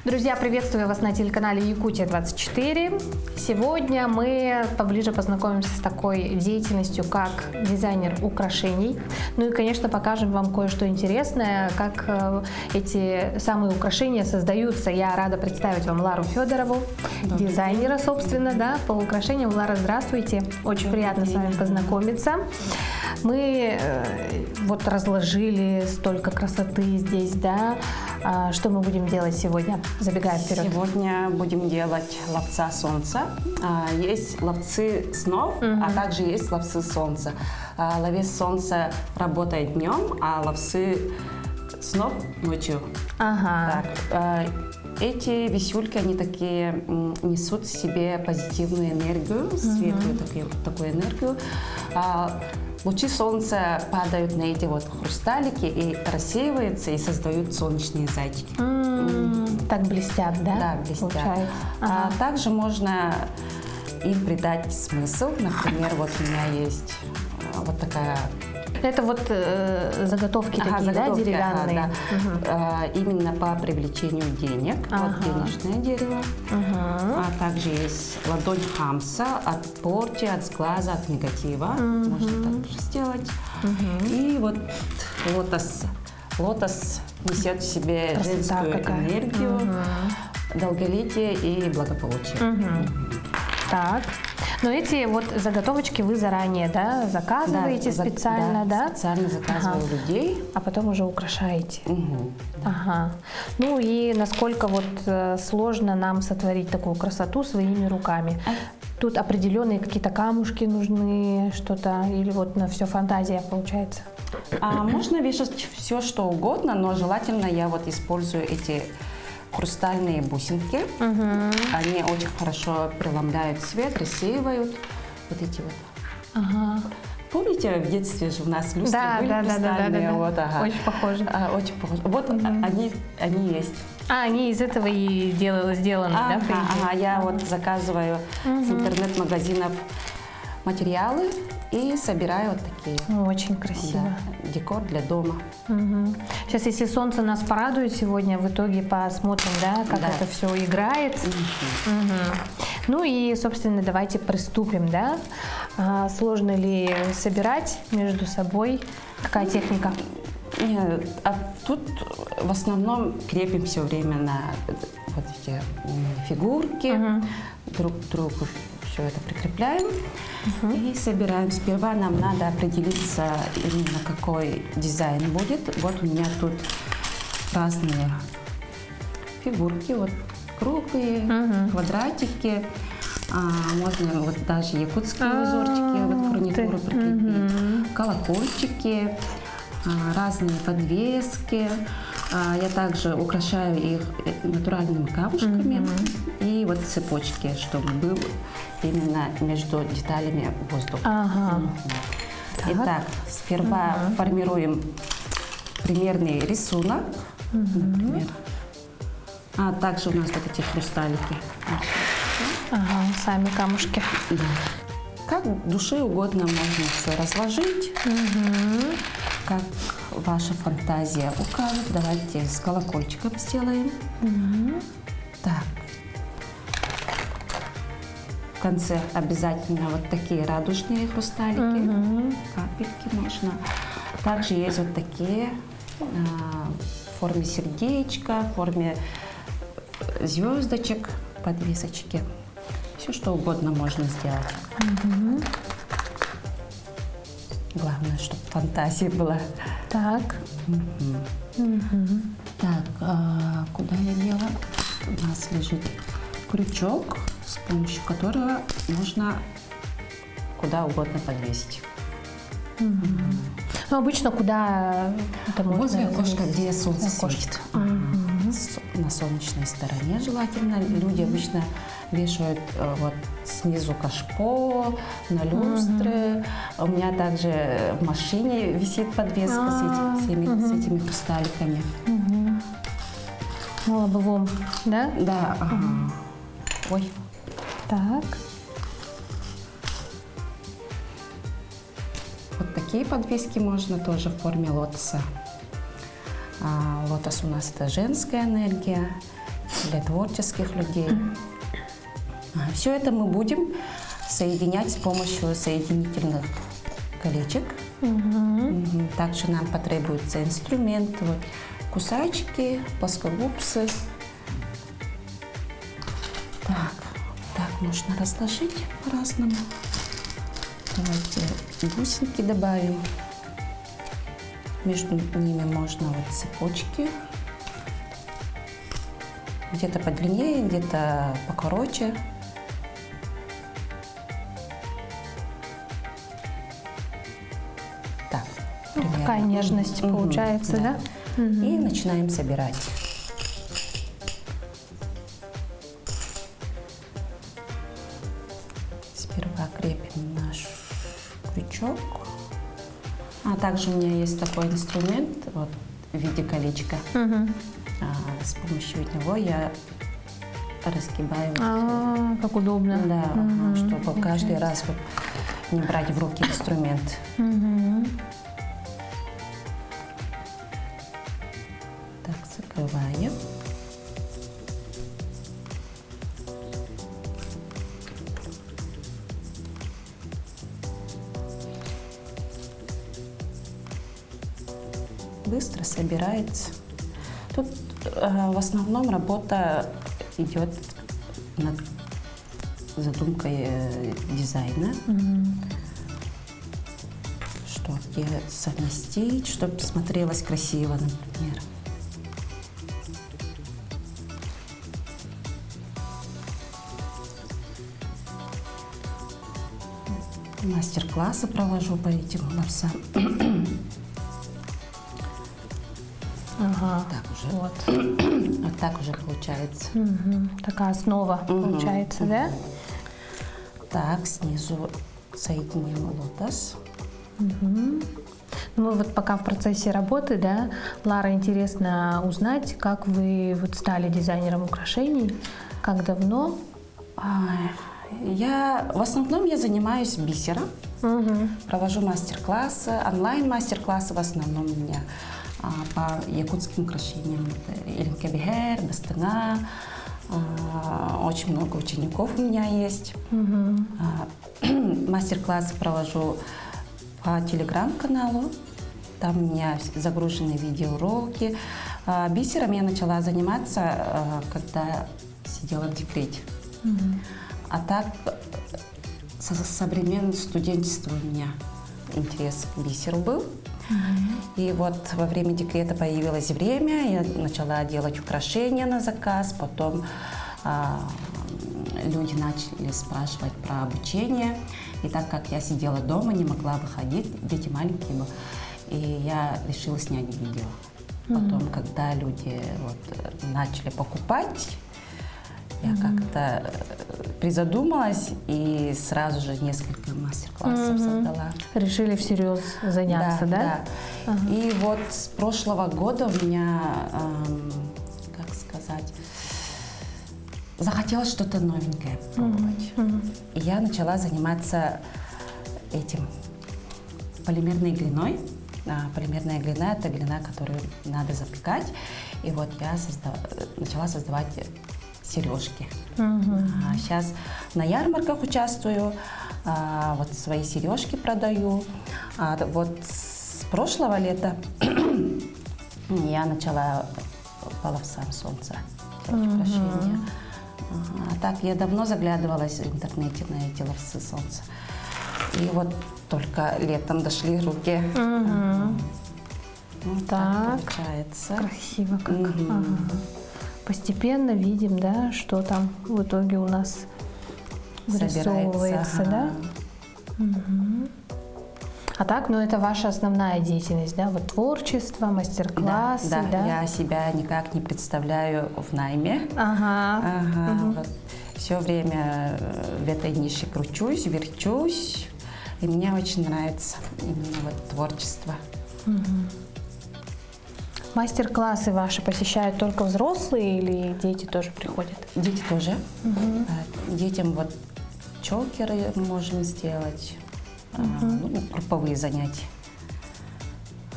Друзья, приветствую вас на телеканале Якутия-24. Сегодня мы поближе познакомимся с такой деятельностью, как дизайнер украшений. Ну и, конечно, покажем вам кое-что интересное, как эти самые украшения создаются. Я рада представить вам Лару Федорову, дизайнера, собственно, да, по украшениям. Лара, здравствуйте. Очень приятно с вами познакомиться. Мы вот разложили столько красоты здесь, да. Что мы будем делать сегодня? Забегая вперед. Сегодня будем делать ловца солнца. Есть ловцы снов, а также есть ловцы солнца. Ловец солнца работает днем, а ловцы снов ночью. Ага. Так, эти висюльки, они такие несут в себе позитивную энергию, светлую такую энергию. Лучи солнца падают на эти вот хрусталики и рассеиваются, и создают солнечные зайчики. Так блестят, да? Да, блестят. Ага. Также можно им придать смысл. Например, вот у меня есть вот такая... Это вот заготовки такие, заготовки, да, деревянные? Да. Именно по привлечению денег. Вот денежное дерево. А также есть ладонь Хамса от порчи, от сглаза, от негатива. Можно также сделать. И вот лотос. Лотос несет в себе женскую энергию, долголетие и благополучие. Так. Но эти вот заготовочки вы заранее, да, заказываете специально, да? Специально заказываю людей. А потом уже украшаете. Ага. Ну и насколько вот сложно нам сотворить такую красоту своими руками? Тут определенные какие-то камушки нужны, что-то, или вот на все фантазия получается? Можно вешать все, что угодно, но желательно я вот использую эти хрустальные бусинки. Они очень хорошо преломляют свет, рассеивают вот эти вот. Помните, в детстве же у нас люстры были хрустальные? Вот, очень похоже. Очень похоже. Вот они есть. Они из этого и сделаны, да? Я вот заказываю с интернет-магазинов материалы и собираю вот такие. Очень красиво. Да, декор для дома. Сейчас, если солнце нас порадует сегодня, в итоге посмотрим, да, как это все играет. Ну и, собственно, давайте приступим, да. Сложно ли собирать между собой? Какая техника? Нет, тут в основном крепим все время на вот эти фигурки, друг к другу все это прикрепляем и собираем. Сперва нам надо определиться, именно какой дизайн будет. Вот у меня тут разные фигурки, вот круглые, квадратики. Можно вот даже якутские узорчики, вот фурнитуру прикрепить, колокольчики, разные подвески. Я также украшаю их натуральными камушками и вот цепочки, чтобы был именно между деталями воздух. Итак, сперва формируем примерный рисунок, например. Также у нас вот эти хрусталики. Сами камушки. Да. Как душе угодно можно все разложить, как ваша фантазия укажет. Давайте с колокольчиком сделаем. Так. В конце обязательно вот такие радужные хрусталики, капельки можно. Также есть вот такие в форме сердечка, в форме звездочек, подвесочки. Все, что угодно можно сделать. Главное, чтобы фантазия была. Так. Так, куда я дела? У нас лежит крючок, с помощью которого можно куда угодно подвесить. Ну, обычно куда это можно? Возле окошка, где солнце светит. На солнечной стороне желательно. Люди обычно вешают вот снизу кашпо, на люстры. У меня также в машине висит подвеска с этими хрусталиками. На лобовом, да? Да. Ой. Так. Вот такие подвески можно тоже в форме лотоса. Лотос у нас это женская энергия. для творческих людей. Все это мы будем соединять с помощью соединительных колечек. Также нам потребуется инструмент, вот, кусачки, плоскогубцы. Так можно разложить по-разному. Давайте бусинки добавим. Между ними можно вот цепочки. Где-то подлиннее, где-то покороче. Так, примерно. Такая нежность получается, да? И начинаем собирать. Сперва крепим наш крючок. А также у меня есть такой инструмент вот, в виде колечка. С помощью него я разгибаю. Как удобно. Да, чтобы каждый раз вот, не брать в руки инструмент. Так, закрываем. Быстро собирается. Тут в основном работа идет над задумкой дизайна, что где совместить, чтобы смотрелось красиво, например. Мастер-классы провожу по этим лапсам. Так уже. Вот так уже получается. Такая основа получается, да? Так, снизу соединим лотос. Мы вот пока в процессе работы, да, Лара, интересно узнать, как вы вот стали дизайнером украшений, как давно? В основном я занимаюсь бисером, провожу мастер-классы, онлайн-мастер-классы в основном у меня. По якутским украшениям. Илинкебихер, Бастана. Очень много учеников у меня есть. Мастер-классы провожу по телеграм-каналу. Там у меня загружены видеоуроки. Бисером я начала заниматься, когда сидела в декрете. А так, со времен студенчества у меня интерес к бисеру был. И вот во время декрета появилось время, я начала делать украшения на заказ, потом люди начали спрашивать про обучение. И так как я сидела дома, не могла выходить, дети маленькие были, и я решила снять видео. Потом, когда люди вот, начали покупать, я как-то призадумалась и сразу же несколько мастер-классов создала. Решили всерьез заняться, да? Да. И вот с прошлого года у меня, как сказать, захотелось что-то новенькое пробовать. И я начала заниматься этим полимерной глиной. Полимерная глина – это глина, которую надо запекать. И вот я начала создавать сережки. Сейчас на ярмарках участвую, вот свои сережки продаю. Вот с прошлого лета я начала по лапсам солнца делать украшения. Так я давно заглядывалась в интернете на эти лапсы солнца. И вот только летом дошли руки. Вот так получается. Красиво как. Постепенно видим, да, что там в итоге у нас вырисовывается, да? А так, ну это ваша основная деятельность, да? Вот творчество, мастер-классы, да? Я себя никак не представляю в найме. Вот. Все время в этой нише кручусь, верчусь. И мне очень нравится именно вот творчество. Мастер-классы ваши посещают только взрослые или дети тоже приходят? Дети тоже. Детям вот чокеры можем сделать, групповые занятия.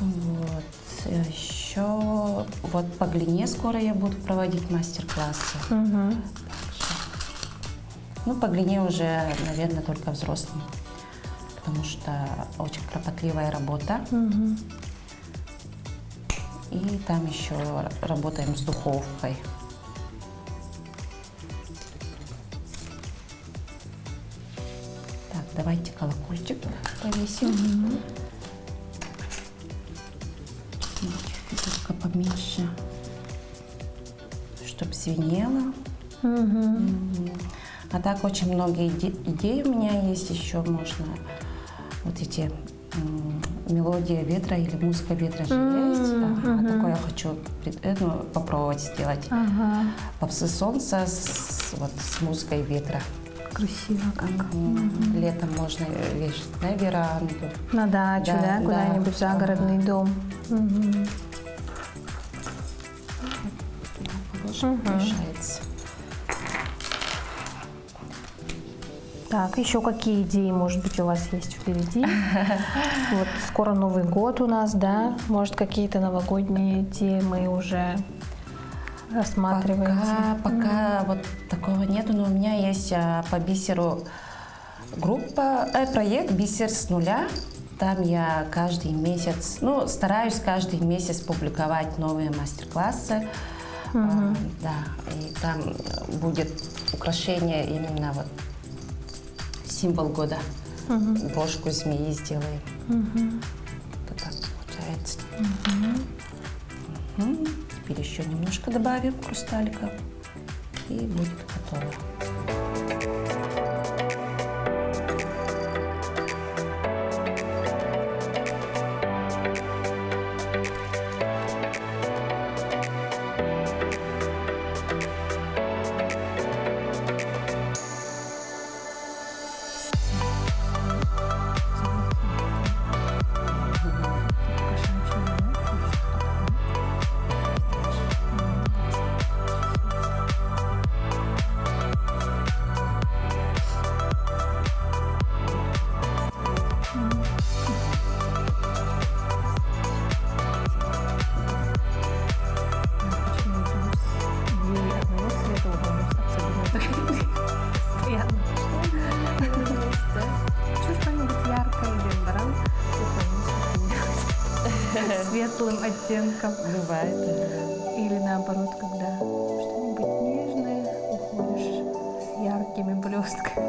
Вот. еще вот по глине скоро я буду проводить мастер-классы. Ну, по глине уже, наверное, только взрослым, потому что очень кропотливая работа. И там еще работаем с духовкой. Так, давайте колокольчик повесим. Только поменьше, чтобы звенело. А так очень много идей у меня есть еще. Можно вот эти мелодия ветра или музыка ветра же есть. Такое я хочу попробовать сделать. Попсы солнца с музыкой ветра. Красиво как. Летом можно вешать на веранду. На дачу, да? Куда-нибудь в загородный дом. Мешается. Так, еще какие идеи, может быть, у вас есть впереди? Вот скоро Новый год у нас, да? Может, какие-то новогодние темы уже рассматриваете? Пока вот такого нету, но у меня есть по бисеру проект «Бисер с нуля». Там я каждый месяц, стараюсь каждый месяц публиковать новые мастер-классы. Да, и там будет украшение именно вот символ года. Бошку змеи сделаем. Вот так получается. Теперь еще немножко добавим хрусталиков и будет готово. Светлым оттенком. Бывает. Или наоборот, когда что-нибудь нежное, уходишь с яркими блестками.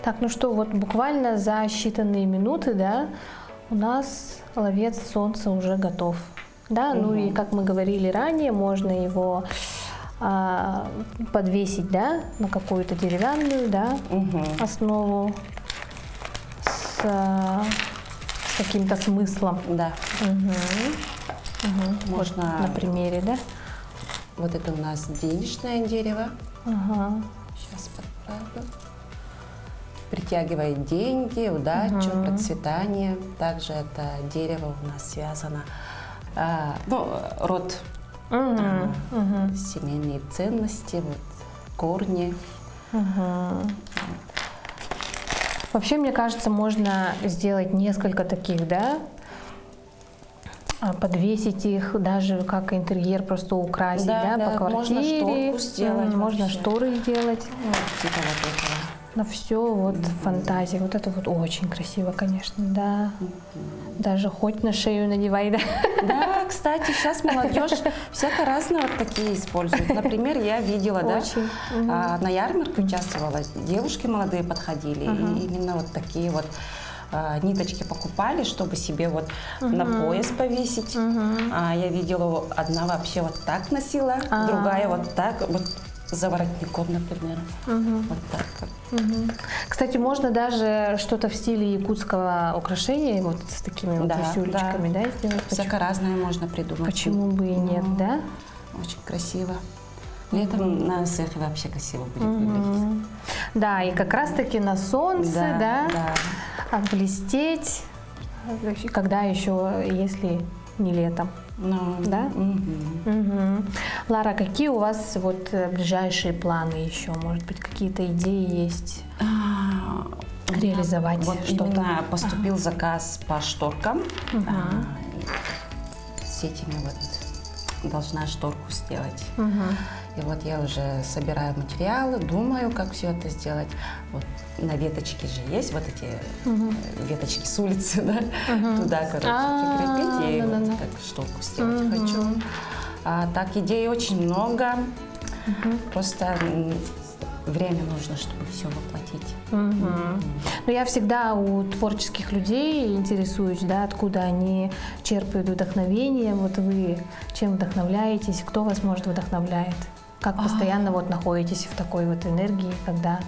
Так, ну что, вот буквально за считанные минуты, да, у нас ловец солнца уже готов. Да, ну и как мы говорили ранее, можно его подвесить, да, на какую-то деревянную, да, основу с каким-то смыслом. Да. Можно вот на примере, да? Вот это у нас денежное дерево. Сейчас подправлю. Притягивает деньги, удачу, процветание. Также это дерево у нас связано, род, семейные ценности, вот, корни. Вообще, мне кажется, можно сделать несколько таких, да, подвесить их, даже как интерьер просто украсить, да, по квартире. Можно шторку сделать. Можно вообще. шторы сделать. Вот, типа вот этого. На все вот фантазия. Вот это вот очень красиво, конечно, да. Даже хоть на шею надевай, да. Да, кстати, сейчас молодежь всяко разные вот такие используют. Например, я видела, да, на ярмарке участвовала, девушки молодые подходили, и именно вот такие вот ниточки покупали, чтобы себе вот на пояс повесить. Я видела, одна вообще вот так носила, другая вот так, вот за воротником, например. Вот так. Кстати, можно даже что-то в стиле якутского украшения, вот с такими вот висюлечками, да, сделать. Всяко разное можно придумать. Почему бы и нет, да? Очень красиво. Летом на сефе вообще красиво будет выглядеть. Да, и как раз-таки на солнце, да, блестеть, когда еще, если не летом. Да? Лара, какие у вас вот ближайшие планы еще? Может быть, какие-то идеи есть? Реализовать вот что-то? Именно поступил заказ по шторкам. С этими вот должна шторку сделать. И вот я уже собираю материалы, думаю, как все это сделать. Вот на веточке же есть вот эти веточки с улицы, да? Туда, короче, прикрепить и вот так шторку сделать хочу. Так, идей очень много. Просто время нужно, чтобы все воплотить. Но я всегда у творческих людей интересуюсь, да, откуда они черпают вдохновение. Вот вы чем вдохновляетесь? Кто вас, может, вдохновляет? Как постоянно вот находитесь в такой вот энергии, когда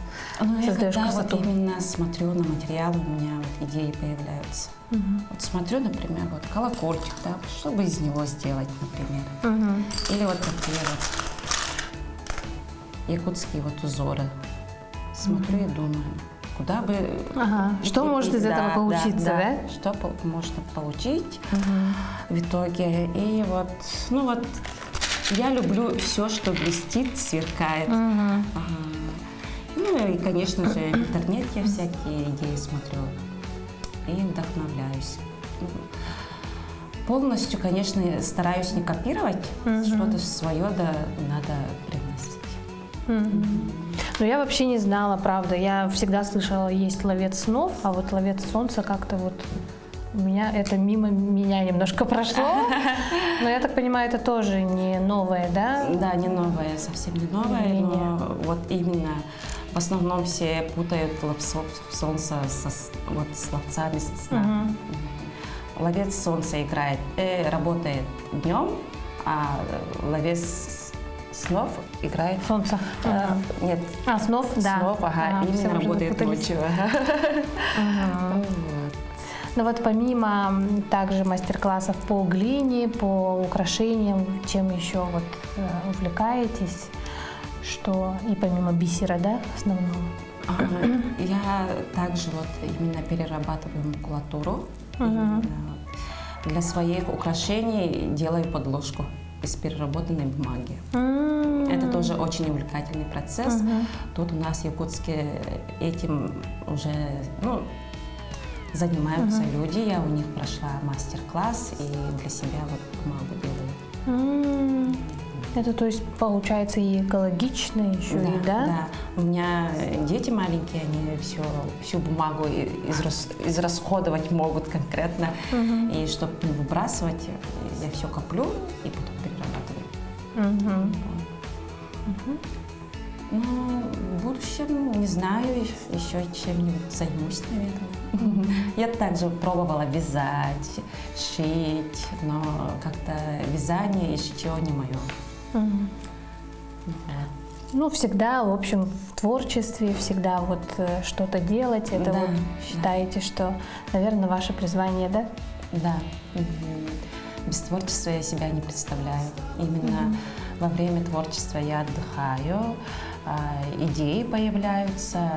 создаешь красоту? Вот именно смотрю на материалы, у меня вот идеи появляются. Вот смотрю, например, вот колокольчик, да, что бы из него сделать, например. Или вот такие вот якутские вот узоры. Смотрю и думаю, куда бы... Что может из этого получиться, да? Что можно получить в итоге. И вот, ну вот, я люблю все, что блестит, сверкает. Ну и, конечно же, в интернете я всякие идеи смотрю и вдохновляюсь. Полностью, конечно, стараюсь не копировать, что-то свое надо привносить. Но я вообще не знала, правда. Я всегда слышала, есть ловец снов, а вот ловец солнца как-то вот у меня это мимо меня немножко прошло. Но я так понимаю, это тоже не новое, да? Да, не новое, совсем не новое, но вот именно в основном все путают ловцов солнца с ловцами сна. Ловец солнца играет, работает днем, а ловец снов играет... Солнце. Нет. Снов, да. Снов, именно работает ночью. Но вот помимо также мастер-классов по глине, по украшениям, чем еще вот увлекаетесь? Что и помимо бисера, да, в основном? Я также вот именно перерабатываю макулатуру. Для своих украшений делаю подложку из переработанной бумаги. Это тоже очень увлекательный процесс. Тут у нас в Якутске этим уже занимаются люди. Я у них прошла мастер-класс и для себя вот бумагу делаю. Это, то есть, получается и экологично еще, да? Да. У меня дети маленькие, они всю бумагу израсходовать могут конкретно. И чтобы не выбрасывать, я все коплю и потом перерабатываю. Ну, в будущем, не знаю, еще чем-нибудь займусь, наверное. Я также пробовала вязать, шить, но как-то вязание и шитье не мое. Ну, всегда, в общем, в творчестве, всегда вот что-то делать, это вот считаете, что, наверное, ваше призвание, да? Да. Без творчества я себя не представляю. Именно во время творчества я отдыхаю, идеи появляются,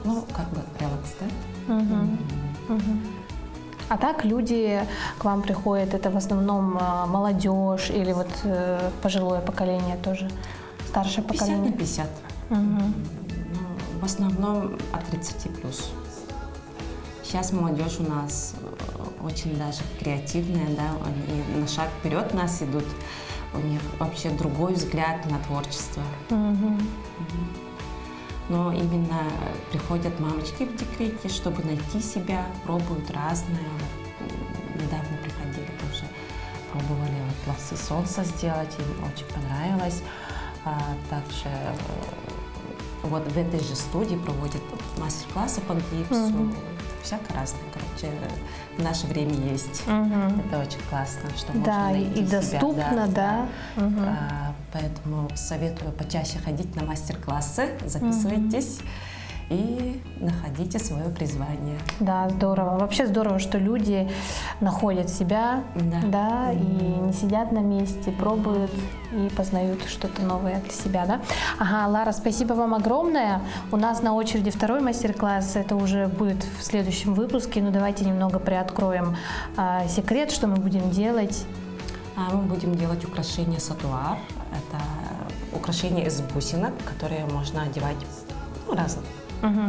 как бы релакс, да? А так люди к вам приходят, это в основном молодежь или вот пожилое поколение тоже, старшее поколение? 50 на 50. В основном от 30+. Сейчас молодежь у нас очень даже креативная, да, они на шаг вперед нас идут, у них вообще другой взгляд на творчество. Но именно приходят мамочки в декрете, чтобы найти себя, пробуют разное. Недавно приходили тоже, пробовали пловцы солнца сделать, им очень понравилось. Также вот в этой же студии проводят мастер-классы по гипсу. Всяко разное, короче, в наше время есть. Это очень классно, что можно найти и доступно, себя. Поэтому советую почаще ходить на мастер-классы, записывайтесь и находите свое призвание. Да, здорово. Вообще здорово, что люди находят себя, да, и не сидят на месте, пробуют и познают что-то новое для себя, да. Ага, Лара, спасибо вам огромное. У нас на очереди второй мастер-класс, это уже будет в следующем выпуске, но давайте немного приоткроем секрет, что мы будем делать. Мы будем делать украшения сатуар. Это украшения из бусинок, которые можно одевать разом.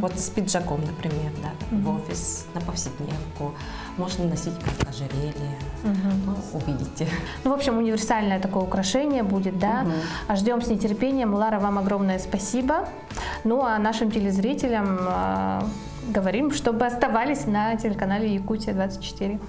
Вот с пиджаком, например, да, в офис, на повседневку. Можно носить как ожерелье, увидите. Ну, в общем, универсальное такое украшение будет, да. Ждем с нетерпением. Лара, вам огромное спасибо. Ну, а нашим телезрителям говорим, чтобы оставались на телеканале Якутия 24.